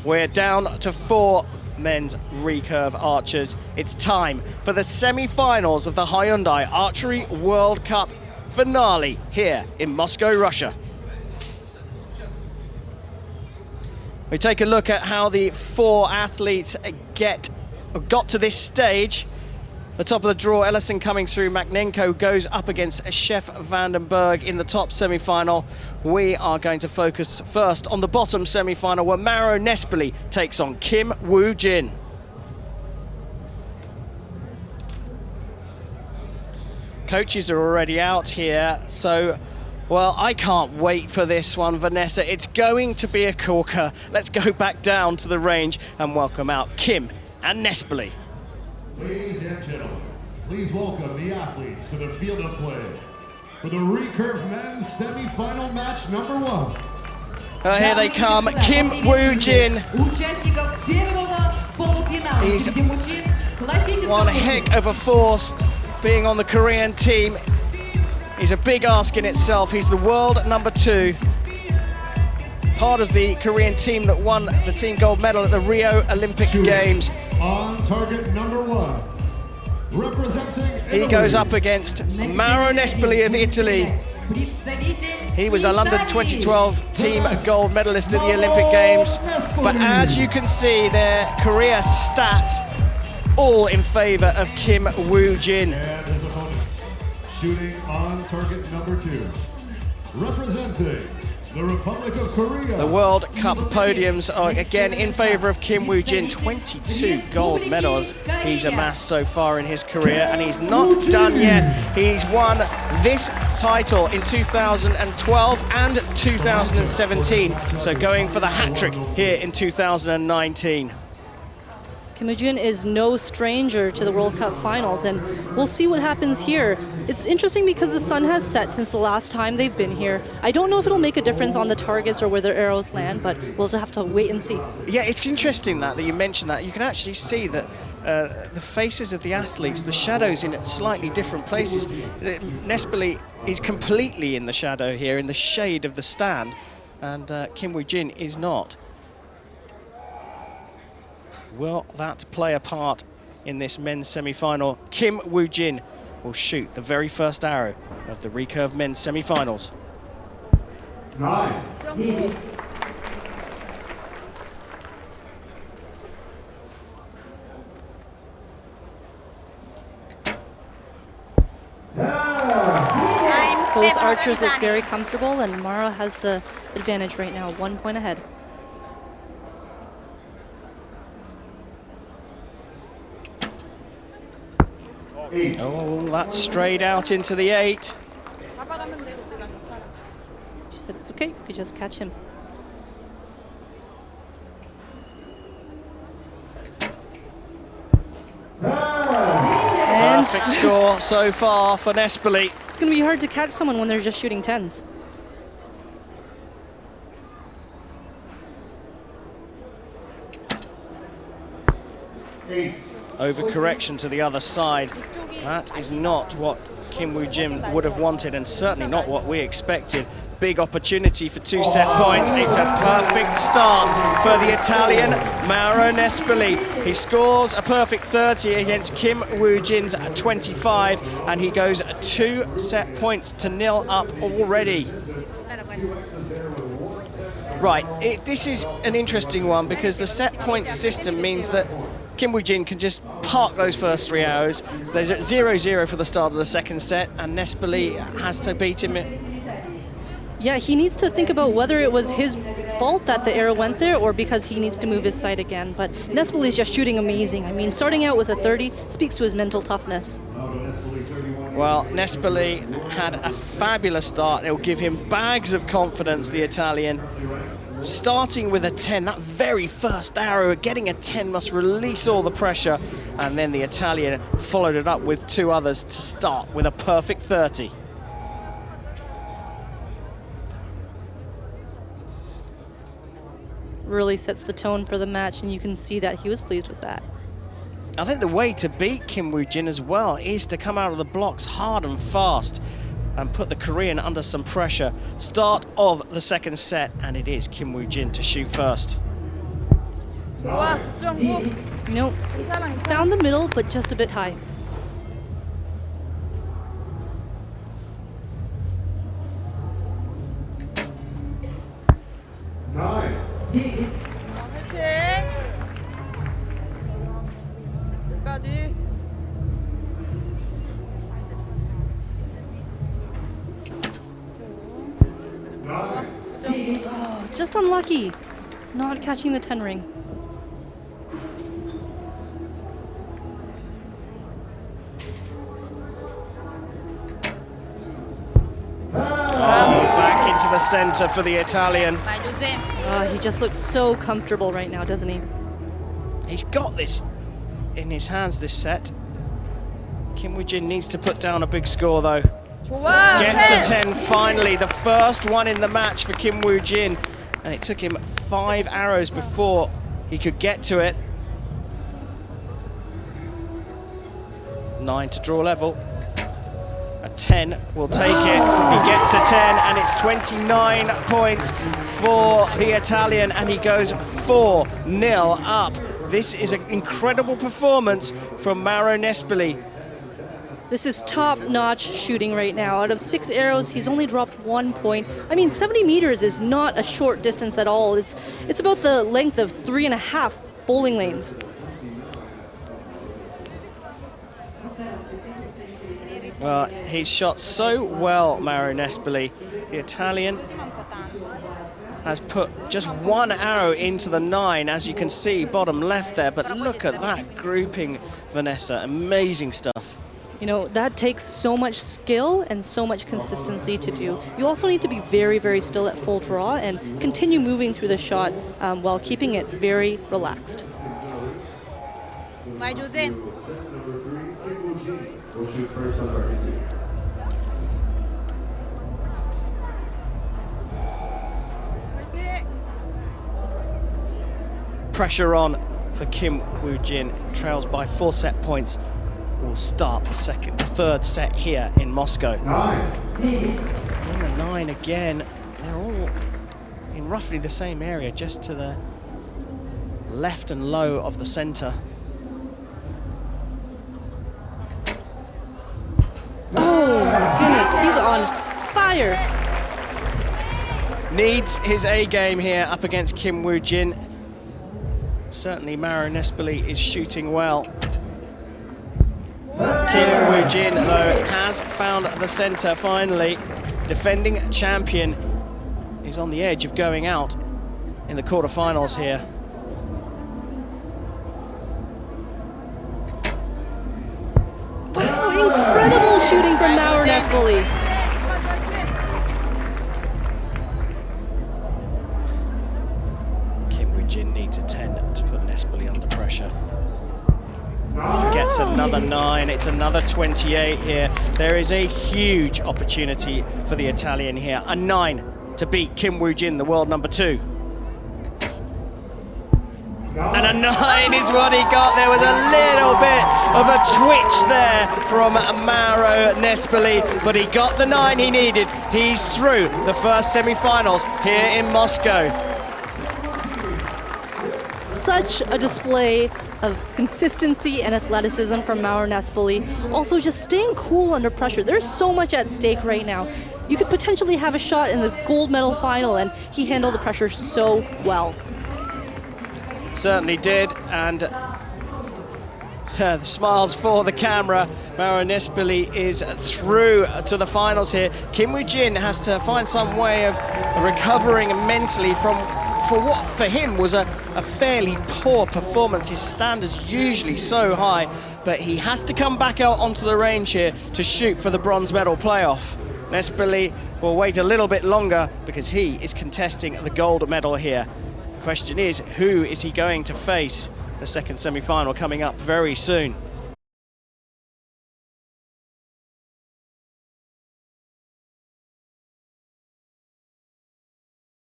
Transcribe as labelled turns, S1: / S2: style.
S1: We're down to 4 men's recurve archers. It's time for the semi-finals of the Hyundai Archery World Cup finale here in Moscow, Russia. We take a look at how the 4 athletes got to this stage. The top of the draw, Ellison coming through. Maknenko goes up against Chef Vandenberg in the top semi-final. We are going to focus first on the bottom semi-final where Mauro Nespoli takes on Kim Woojin. Coaches are already out here, so, well, I can't wait for this one, Vanessa. It's going to be a corker. Let's go back down to the range and welcome out Kim and Nespoli.
S2: Ladies and gentlemen, please welcome the athletes to the field of play for the recurve men's semi-final match number 1.
S1: Here they come, Kim Woojin. He's one heck of a force being on the Korean team. He's a big ask in itself. He's the world number 2. Part of the Korean team that won the team gold medal at the Rio Olympic Games.
S2: On target number 1, representing Italy.
S1: He goes up against Mauro Nespoli of Italy. He was a London 2012 team gold medalist at the Olympic Games. But as you can see, their career stats all in favor of Kim Woojin.
S2: And his opponents, shooting on target number 2, representing the Republic of Korea.
S1: The World Cup podiums are again in favor of Kim Woojin. 22 gold medals he's amassed so far in his career, and he's not done yet. He's won this title in 2012 and 2017, so going for the hat-trick here in 2019.
S3: Kim Woojin is no stranger to the World Cup finals, and we'll see what happens here. It's interesting because the sun has set since the last time they've been here. I don't know if it'll make a difference on the targets or where their arrows land, but we'll just have to wait and see.
S1: Yeah, it's interesting that you mentioned that. You can actually see that the faces of the athletes, the shadows in slightly different places. Nespoli is completely in the shadow here, in the shade of the stand, and Kim Woojin is not. Will that play a part in this men's semi-final? Kim Woojin will shoot the very first arrow of the recurve men's semi-finals.
S2: 9.
S3: Both archers look very comfortable, and Mauro has the advantage right now, 1 point ahead.
S1: Oh, that's straight out into the 8.
S3: She said it's okay, you just catch him.
S1: Perfect score so far for Nespoli.
S3: It's going to be hard to catch someone when they're just shooting 10s.
S1: Overcorrection to the other side. That is not what Kim Woojin would have wanted, and certainly not what we expected. Big opportunity for 2 set points. It's a perfect start for the Italian Mauro Nespoli. He scores a perfect 30 against Kim Woojin's 25, and he goes 2 set points to 0 up already. Right, this is an interesting one because the set point system means that Kim Woojin can just park those first 3 arrows. There's 0-0 for the start of the second set, and Nespoli has to beat him.
S3: Yeah, he needs to think about whether it was his fault that the arrow went there or because he needs to move his sight again. But Nespoli's just shooting amazing. I mean, starting out with a 30 speaks to his mental toughness.
S1: Well, Nespoli had a fabulous start. It will give him bags of confidence, the Italian. Starting with a 10, that very first arrow, getting a 10 must release all the pressure, and then the Italian followed it up with 2 others to start with a perfect 30.
S3: Really sets the tone for the match, and you can see that he was pleased with that.
S1: I think the way to beat Kim Woojin as well is to come out of the blocks hard and fast and put the Korean under some pressure. Start of the second set, and it is Kim Woojin to shoot first.
S4: 좋아, 9.9.
S3: Nope.
S4: 괜찮아, 괜찮아.
S3: Found the middle, but just a bit high.
S2: Nine.
S4: 화이팅. 끝까지.
S2: Nine.
S3: Oh, just unlucky. Not catching the 10 ring.
S1: Back into the center for the Italian.
S4: 말 조심.
S3: He just looks so comfortable right now, doesn't he?
S1: He's got this in his hands, this set. Kim Woojin needs to put down a big score though.
S4: 좋아.
S1: Gets a 10 finally, the first one in the match for Kim Woojin. And it took him 5 arrows before he could get to it. 9 to draw level. A 10 will take it. He gets a 10 and it's 29 points for the Italian and he goes 4-0 up. This is an incredible performance from Mauro Nespoli.
S3: This is top-notch shooting right now. Out of 6 arrows, he's only dropped 1 point. I mean, 70 meters is not a short distance at all. It's about the length of 3.5 bowling lanes.
S1: Well, he's shot so well, Mauro Nespoli. The Italian has put just 1 arrow into the 9, as you can see, bottom left there. But look at that grouping, Vanessa. Amazing stuff.
S3: You know, that takes so much skill and so much consistency to do. You also need to be very, very still at full draw and continue moving through the shot while keeping it very relaxed.
S4: 말 조심.
S2: Set number 3, Kim Woojin will shoot first on target 2.
S4: 화이팅.
S1: Pressure on for Kim Woojin. Trails by 4 set points. Will start the third set here in Moscow.
S2: 9.
S1: In the 9 again. They're all in roughly the same area, just to the left and low of the center.
S3: Oh my goodness, he's on fire.
S1: Needs his A game here up against Kim Woojin. Certainly Mauro Nespoli is shooting well. Kim Woojin, though, has found the center finally. Defending champion is on the edge of going out in the quarterfinals here.
S3: Wow, incredible shooting from Mauro Nespoli.
S1: Kim Woojin needs a 10 to put Nespoli under pressure. He gets another 9, it's another 28 here. There is a huge opportunity for the Italian here. A 9 to beat Kim Woojin, the world number 2. And a 9 is what he got. There was a little bit of a twitch there from Mauro Nespoli, but he got the 9 he needed. He's through the first semi-finals here in Moscow.
S3: Such a display of consistency and athleticism from Mauro Nespoli. Also just staying cool under pressure. There's so much at stake right now. You could potentially have a shot in the gold medal final, and he handled the pressure so well.
S1: Certainly did, and the smiles for the camera. Mauro Nespoli is through to the finals here. Kim Woojin has to find some way of recovering mentally from what for him was a fairly poor performance. His standards usually so high, but he has to come back out onto the range here to shoot for the bronze medal playoff. Nespoli will wait a little bit longer because he is contesting the gold medal here. The question is, who is he going to face? The second semi-final coming up very soon.